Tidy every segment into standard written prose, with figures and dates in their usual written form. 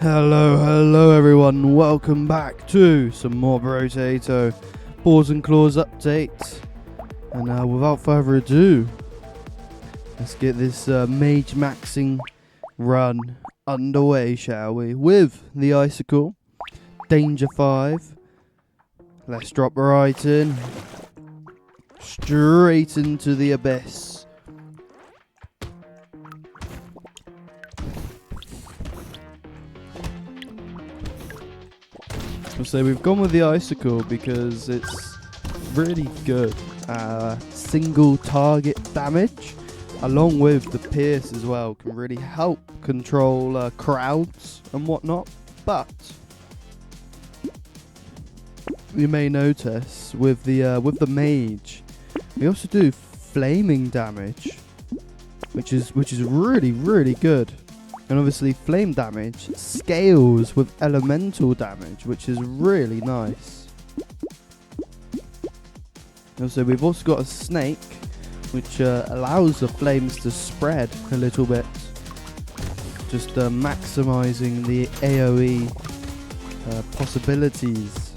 Hello everyone, welcome back to some more Brotato Paws and Claws update. And without further ado, let's get this Mage maxing run underway, shall we? With the Icicle, Danger 5. Let's drop right in, straight into the abyss. So we've gone with the Icicle because it's really good single target damage, along with the Pierce as well. Can really help control crowds and whatnot. But you may notice with the Mage, we also do flaming damage, which is really good. And obviously flame damage scales with elemental damage, which is really nice. And so we've also got a snake, which allows the flames to spread a little bit. Just maximizing the AoE possibilities.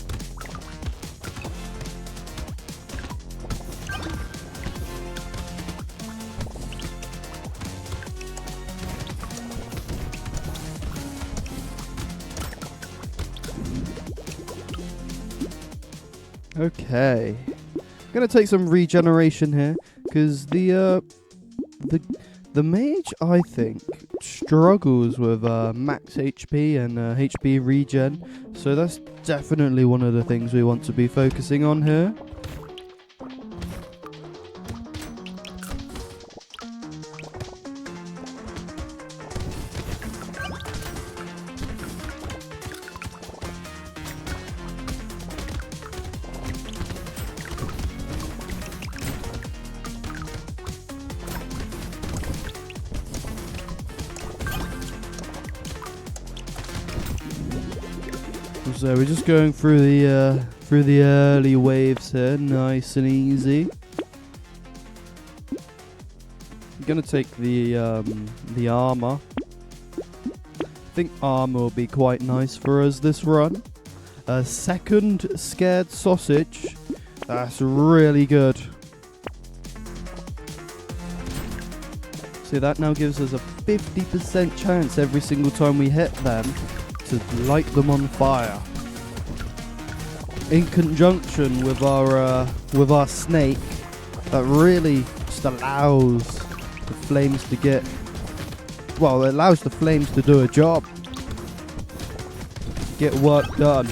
Okay, I'm gonna take some regeneration here because the Mage, I think, struggles with max HP and HP regen, so that's definitely one of the things we want to be focusing on here. So we're just going through the early waves here, nice and easy. I'm gonna take the armor. I think armor will be quite nice for us this run. A second scared sausage, that's really good. So that now gives us a 50% chance every single time we hit them to light them on fire. In conjunction with our snake, that really just allows the flames to get, well, it allows the flames to do a job, get work done.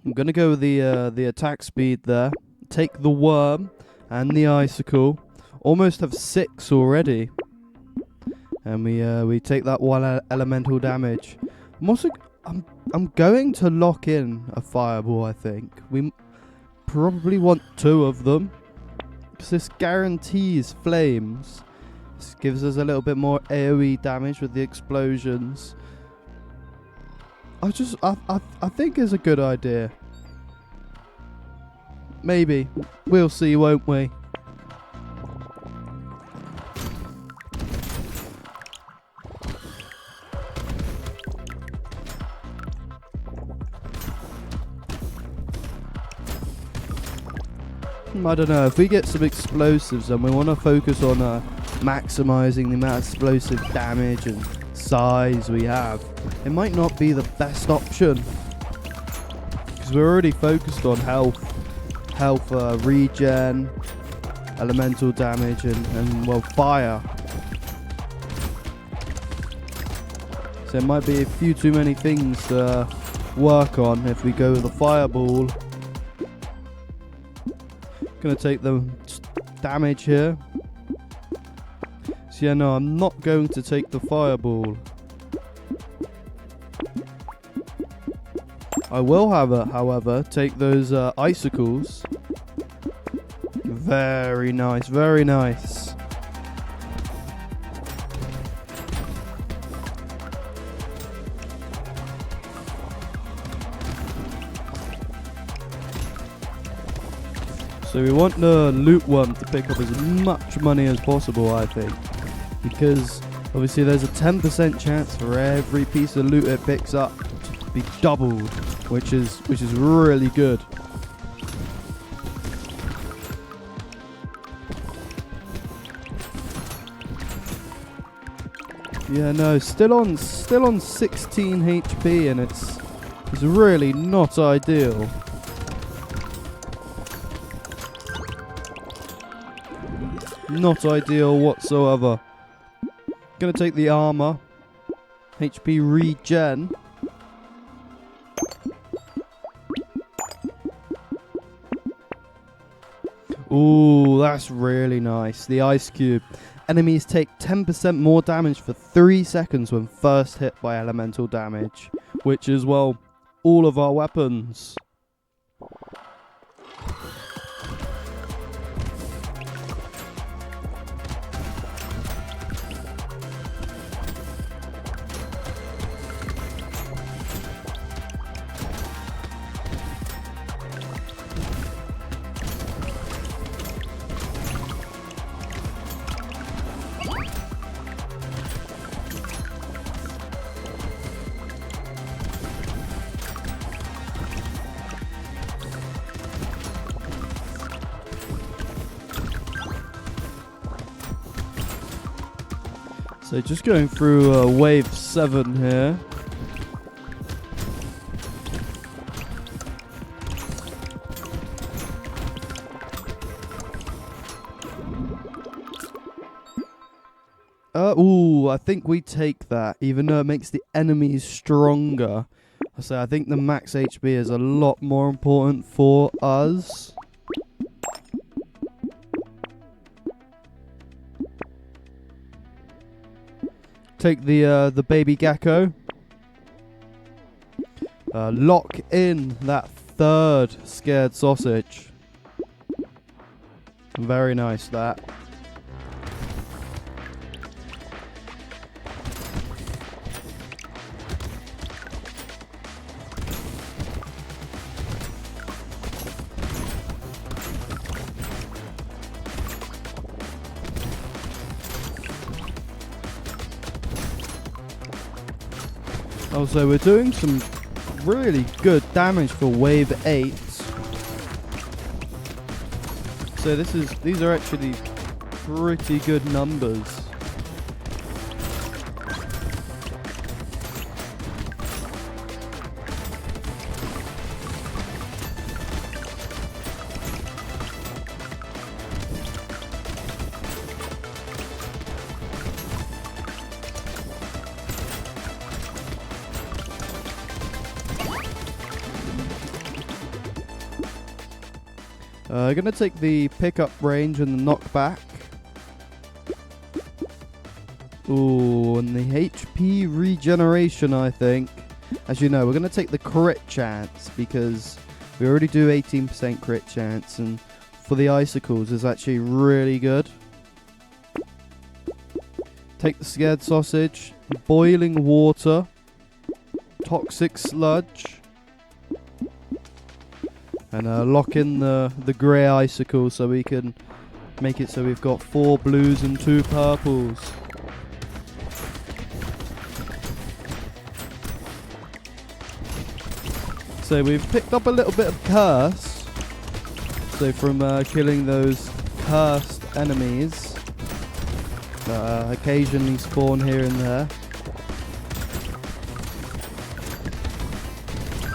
I'm gonna go with the attack speed there. Take the worm and the Icicle. Almost have 6 already, and we take that one elemental damage. I'm going to lock in a fireball. I think we probably want 2 of them because this guarantees flames. This gives us a little bit more AoE damage with the explosions. I think it's a good idea. Maybe. We'll see, won't we? I don't know. If we get some explosives and we want to focus on maximizing the amount of explosive damage and size we have, it might not be the best option because we're already focused on health, regen, elemental damage, and well, fire. So it might be a few too many things to work on if we go with the fireball. Gonna take the damage here. So yeah, no, I'm not going to take the fireball. I will, however, take those icicles. Very nice, very nice. So we want the loot worm to pick up as much money as possible, I think. Because obviously there's a 10% chance for every piece of loot it picks up to be doubled, which is really good. Yeah, no, still on 16 HP, and it's really not ideal. Not ideal whatsoever. Gonna take the armor. HP regen. Ooh, that's really nice. The ice cube. Enemies take 10% more damage for 3 seconds when first hit by elemental damage, which is, well, all of our weapons. So just going through wave 7 here. Ooh, I think we take that, even though it makes the enemies stronger. So I think the max HP is a lot more important for us. Take the baby gecko. Lock in that third scared sausage. Very nice, that. Also, we're doing some really good damage for wave 8. So these are actually pretty good numbers. Gonna take the pickup range and the knockback. Ooh, and the HP regeneration, I think. As you know, we're gonna take the crit chance because we already do 18% crit chance, and for the icicles is actually really good. Take the scared sausage, boiling water, toxic sludge. And lock in the grey icicle so we can make it so we've got 4 blues and 2 purples. So we've picked up a little bit of curse. So from killing those cursed enemies that occasionally spawn here and there.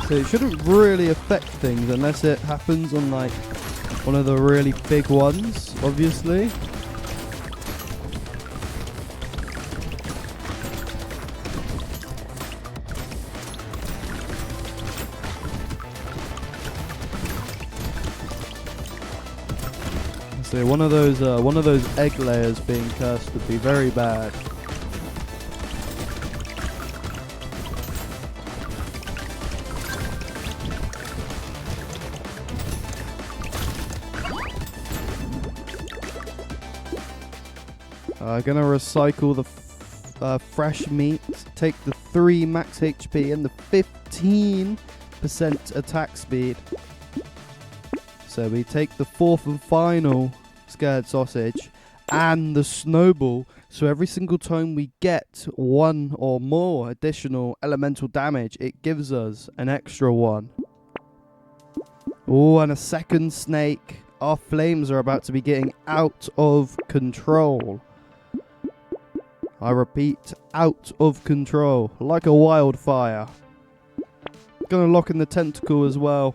So it shouldn't really affect things unless it happens on like one of the really big ones, obviously. So one of those egg layers being cursed would be very bad. Gonna recycle the fresh meat, take the 3 max HP and the 15% attack speed. So we take the fourth and final scared sausage and the snowball. So every single time we get one or more additional elemental damage, it gives us an extra one. Oh, and a second snake. Our flames are about to be getting out of control. I repeat, out of control, like a wildfire. Gonna lock in the tentacle as well,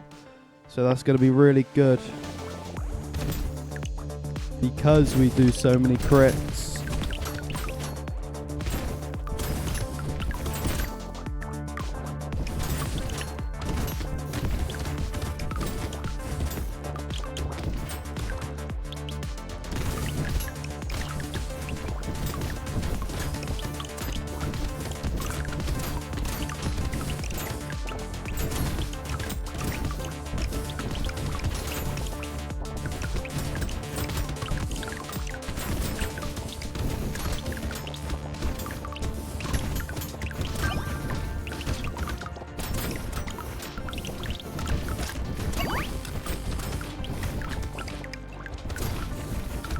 so that's gonna be really good. Because we do so many crits.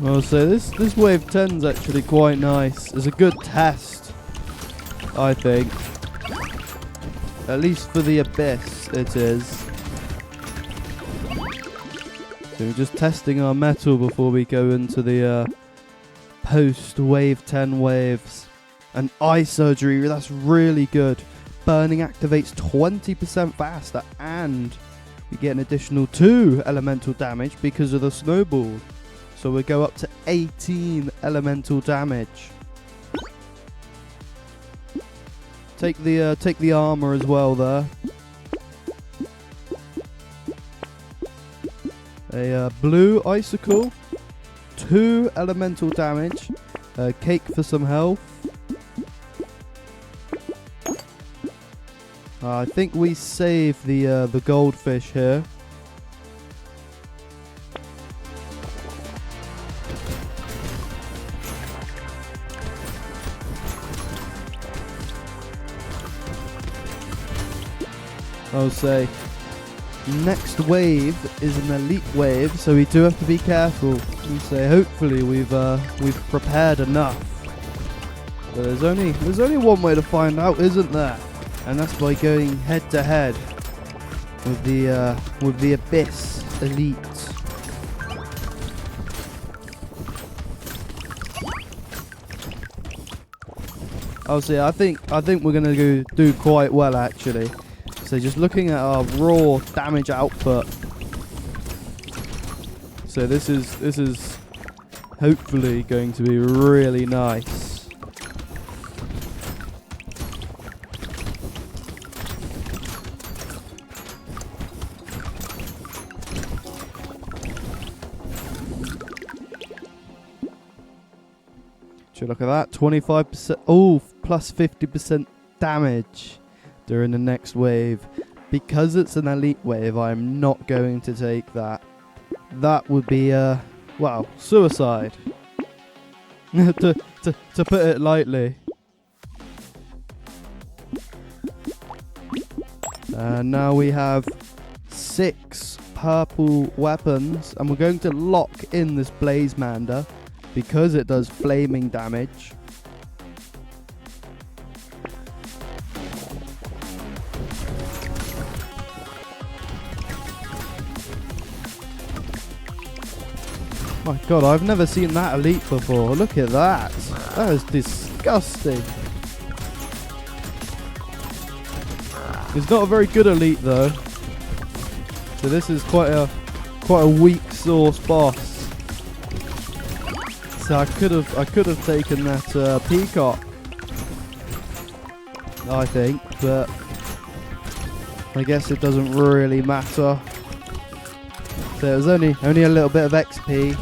Well, so this wave 10's actually quite nice. It's a good test, I think. At least for the abyss, it is. So we're just testing our metal before we go into the post wave 10 waves. And eye surgery, that's really good. Burning activates 20% faster, and we get an additional 2 elemental damage because of the snowball. So we go up to 18 elemental damage. Take the armor as well there. A blue icicle, 2 elemental damage. Cake for some health. I think we save the goldfish here. I'll say next wave is an elite wave, so we do have to be careful. And say hopefully we've prepared enough. But there's only one way to find out, isn't there? And that's by going head to head with the Abyss Elite. I'll say I think we're gonna do quite well actually. So just looking at our raw damage output. So this is hopefully going to be really nice. So look at that, 25%, oh, plus 50% damage during the next wave. Because it's an elite wave, I'm not going to take that. That would be, well, suicide. to put it lightly. And now we have 6 purple weapons, and we're going to lock in this Blaze Mander because it does flaming damage. My god, I've never seen that elite before. Look at that. That is disgusting. It's not a very good elite though. So this is quite a weak source boss. So I could have taken that peacock, I think, but I guess it doesn't really matter. So it was only a little bit of XP.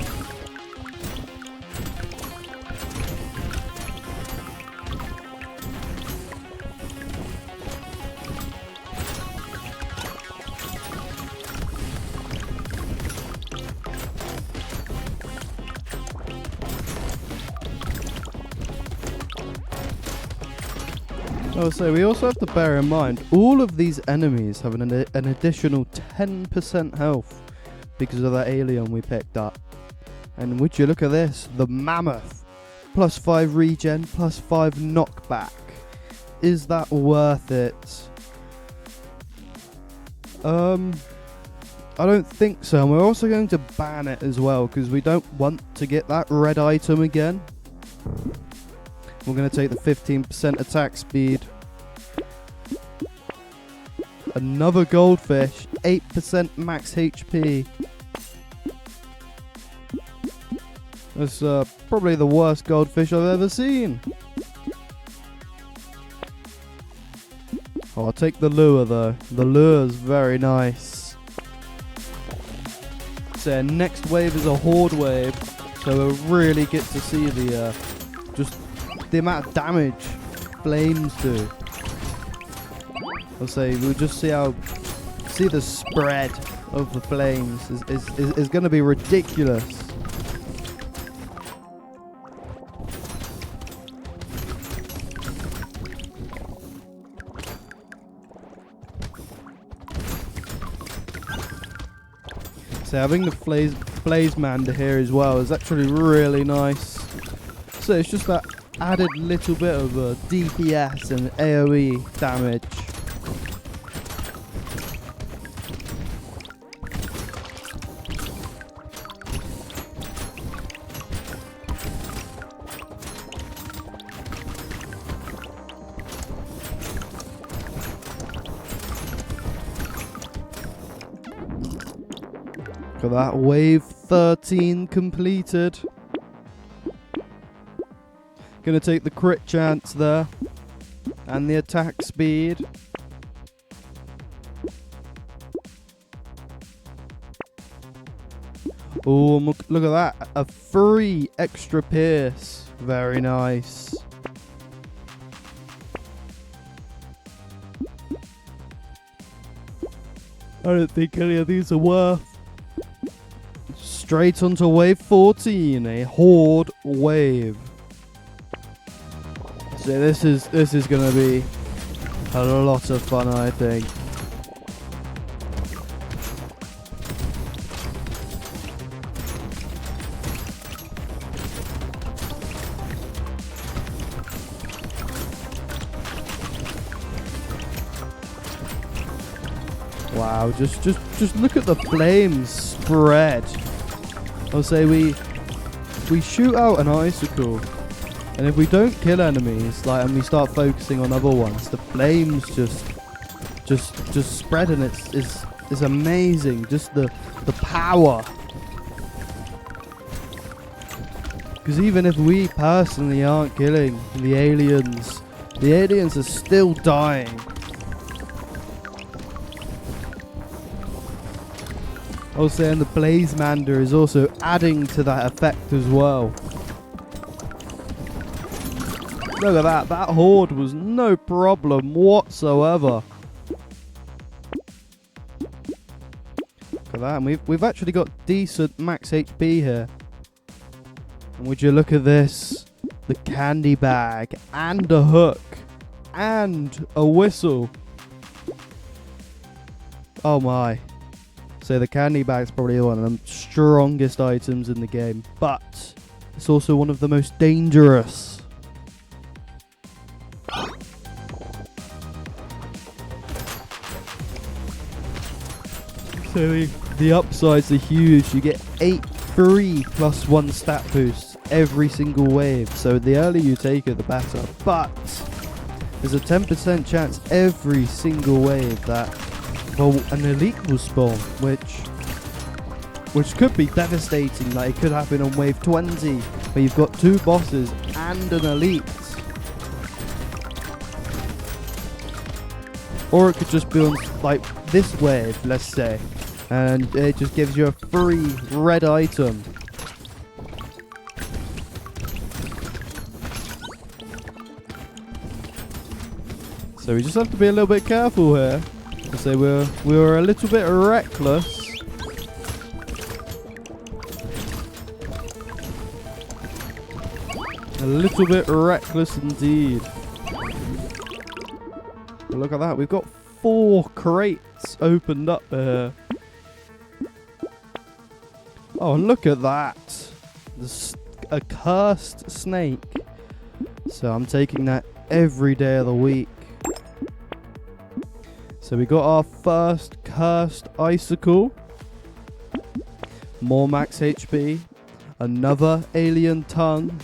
Oh, so we also have to bear in mind all of these enemies have an additional 10% health because of that alien we picked up. And would you look at this, the mammoth, +5 regen, +5 knockback. Is that worth it? I don't think so. And we're also going to ban it as well because we don't want to get that red item again. We're going to take the 15% attack speed. Another goldfish, 8% max HP. That's probably the worst goldfish I've ever seen. Oh, I'll take the lure though. The lure's very nice. So next wave is a horde wave, so we'll really get to see the just the amount of damage flames do. I'll say we'll just see the spread of the flames is going to be ridiculous. So having the Blazemander here as well is actually really nice. So it's just that added little bit of DPS and AoE damage. Got that wave 13 completed. Gonna take the crit chance there and the attack speed. Oh, look at that, a free extra pierce. Very nice. I don't think any of these are worth. Straight onto wave 14, a horde wave. So this is gonna be a lot of fun, I think. Wow, just look at the flames spread. I'll say we shoot out an icicle, and if we don't kill enemies, and we start focusing on other ones, the flames just spread, and it's amazing. Just the power. Because even if we personally aren't killing the aliens are still dying. Also, and the Blazemander is also adding to that effect as well. Look at that. That horde was no problem whatsoever. Look at that. And we've actually got decent max HP here. And would you look at this? The candy bag and a hook and a whistle. Oh my. So the candy bag's probably one of the strongest items in the game, but it's also one of the most dangerous. So the upsides are huge. You get 8 free +1 stat boosts every single wave. So the earlier you take it, the better. But there's a 10% chance every single wave that an elite will spawn, which could be devastating. Like, it could happen on wave 20, where you've got 2 bosses and an elite. Or it could just be on, like, this wave, let's say, and it just gives you a free red item. So we just have to be a little bit careful here. So we were a little bit reckless. A little bit reckless indeed. But look at that, we've got 4 crates opened up here. Oh, look at that. There's a cursed snake. So I'm taking that every day of the week. So we got our first cursed icicle. More max HP. Another alien tongue.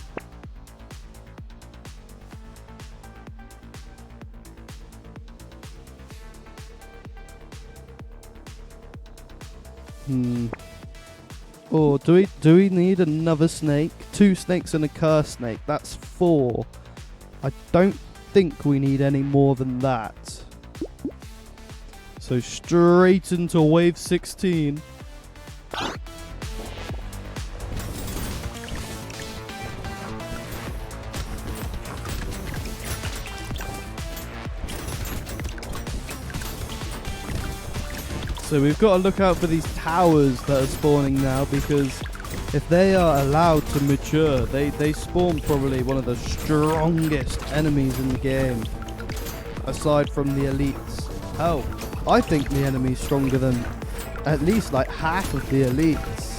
Oh, do we need another snake? 2 snakes and a cursed snake. That's 4. I don't think we need any more than that. So straight into wave 16. So we've got to look out for these towers that are spawning now, because if they are allowed to mature, they spawn probably one of the strongest enemies in the game, aside from the elites. Oh, I think the enemy's stronger than at least like half of the elites.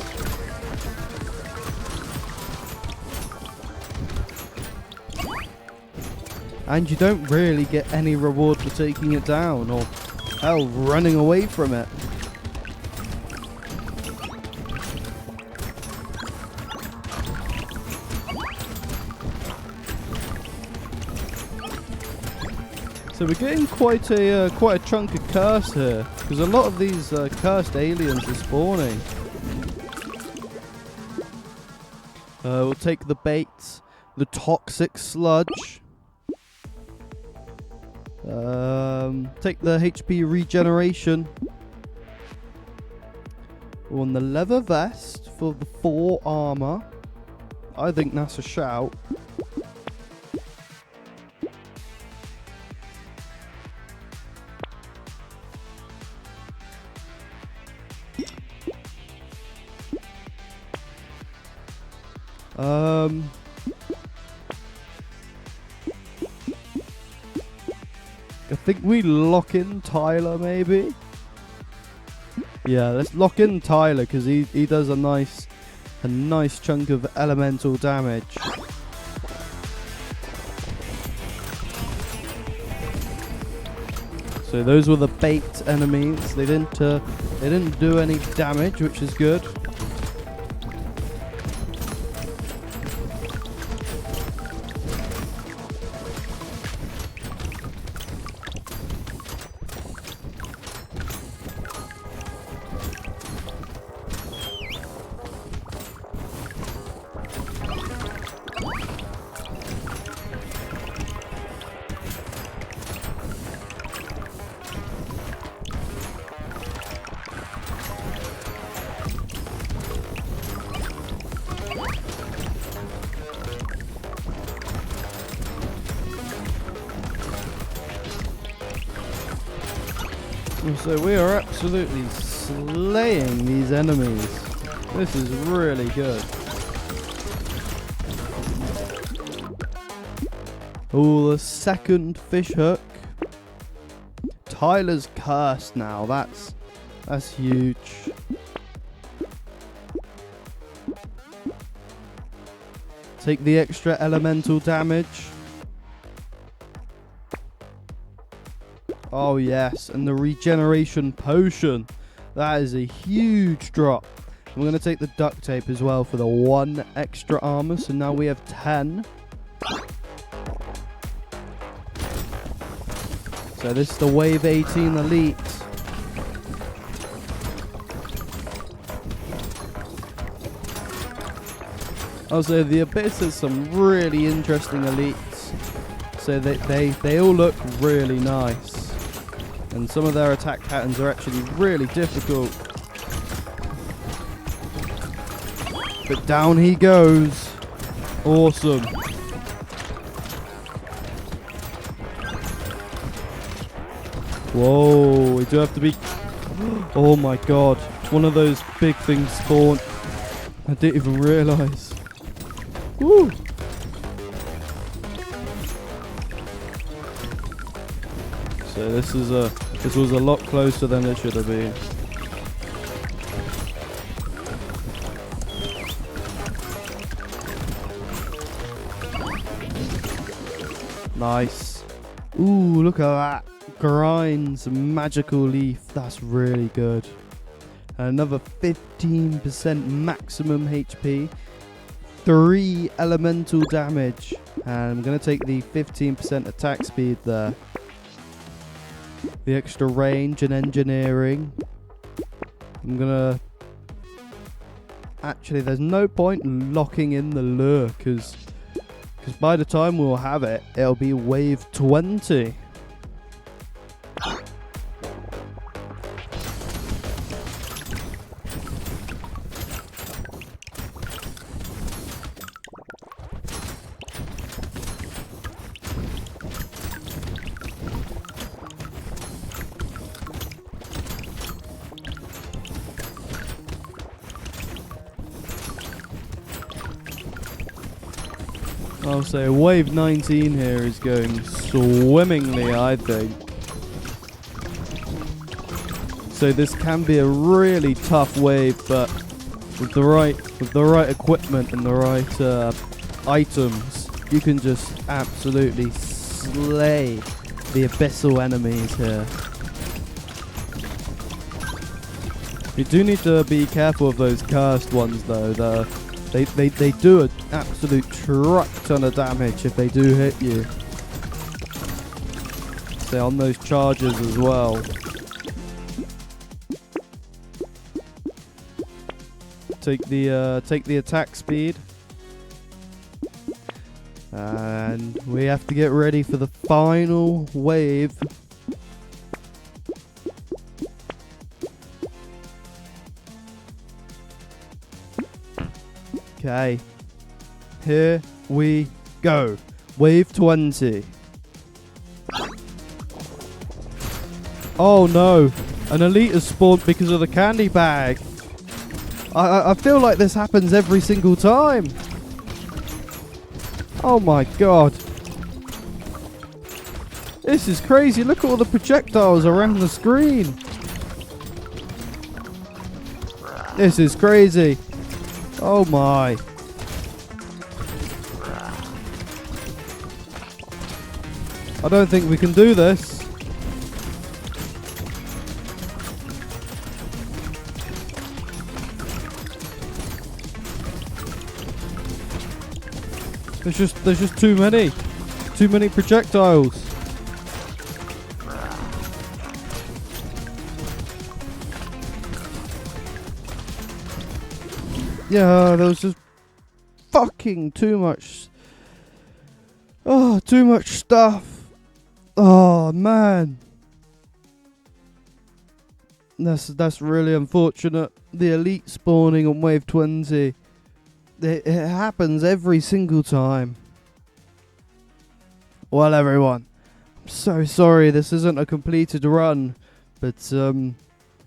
And you don't really get any reward for taking it down, or hell, running away from it. So we're getting quite a chunk of curse here, because a lot of these cursed aliens are spawning. We'll take the bait, the toxic sludge. Take the HP regeneration. On the leather vest for the 4 armor. I think that's a shout. I think we lock in Tyler, maybe. Yeah, let's lock in Tyler, because he does a nice chunk of elemental damage. So those were the bait enemies. They didn't do any damage, which is good. So we are absolutely slaying these enemies. This is really good. Oh, the second fish hook. Tyler's cursed now. That's huge. Take the extra elemental damage. Oh yes, and the regeneration potion. That is a huge drop. I'm going to take the duct tape as well for the 1 extra armor, so now we have 10. So this is the wave 18 elite. Also, the Abyss has some really interesting elites. So they all look really nice. And some of their attack patterns are actually really difficult. But down he goes. Awesome. Whoa, we do have to be... Oh my god. One of those big things spawned. I didn't even realise. Woo! So this was a lot closer than it should have been. Nice. Ooh, look at that. Grinds magical leaf. That's really good. Another 15% maximum HP. 3 elemental damage. And I'm going to take the 15% attack speed there. The extra range and engineering. I'm going to... Actually, there's no point in locking in the lure, because by the time we'll have it, it'll be wave 20. I'll say wave 19 here is going swimmingly, I think. So this can be a really tough wave, but with the right equipment and the right items, you can just absolutely slay the abyssal enemies here. You do need to be careful of those cursed ones though. They do an absolute truck ton of damage if they do hit you. Stay on those charges as well. Take the attack speed. And we have to get ready for the final wave. Okay, here we go. Wave 20. Oh no, an elite has spawned because of the candy bag. I feel like this happens every single time. Oh my god. This is crazy. Look at all the projectiles around the screen. This is crazy. Oh my. I don't think we can do this. There's just too many projectiles. Yeah, there was just fucking too much. Oh, too much stuff. Oh man, that's really unfortunate. The elite spawning on wave 20. It happens every single time. Well, everyone, I'm so sorry this isn't a completed run, but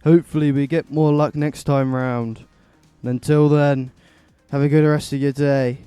hopefully we get more luck next time round. And until then, have a good rest of your day.